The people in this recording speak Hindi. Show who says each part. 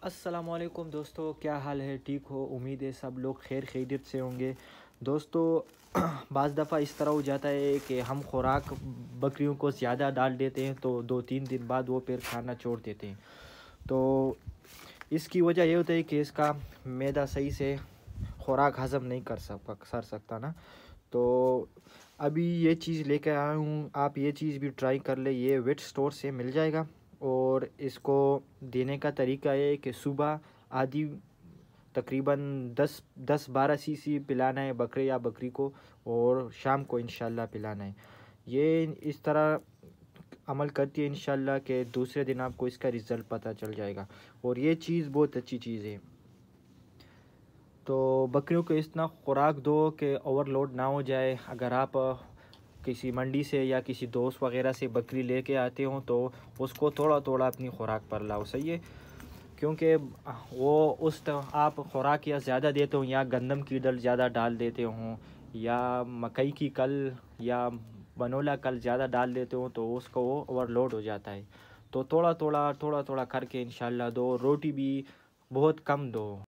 Speaker 1: अस्सलामुअलैकुम दोस्तों, क्या हाल है? ठीक हो? उम्मीद है सब लोग खैर खैरियत से होंगे। दोस्तों बाज़ दफ़ा इस तरह हो जाता है कि हम खुराक बकरियों को ज़्यादा डाल देते हैं तो 2-3 दिन बाद वो फिर खाना छोड़ देते हैं। तो इसकी वजह ये होता है कि इसका मैदा सही से खुराक हज़म नहीं कर सकता ना। तो अभी ये चीज़ लेके आया हूँ, आप ये चीज़ भी ट्राई कर ले। ये वेट स्टोर से मिल जाएगा और इसको देने का तरीका ये है कि सुबह आधी तकरीबन 10-12 सीसी पिलाना है बकरे या बकरी को, और शाम को इंशाल्लाह पिलाना है। ये इस तरह अमल करती है इंशाल्लाह कि दूसरे दिन आपको इसका रिज़ल्ट पता चल जाएगा, और ये चीज़ बहुत अच्छी चीज़ है। तो बकरियों को इतना खुराक दो कि ओवरलोड ना हो जाए। अगर आप किसी मंडी से या किसी दोस्त वगैरह से बकरी लेके आते हो तो उसको थोड़ा थोड़ा अपनी खुराक पर लाओ, सही है। क्योंकि वो आप खुराक या ज़्यादा देते हो, या गंदम की दल ज़्यादा डाल देते हो, या मकई की कल या बनोला कल ज़्यादा डाल देते हो तो उसको वो ओवरलोड हो जाता है। तो थोड़ा थोड़ा करके इंशाल्लाह दो। रोटी भी बहुत कम दो।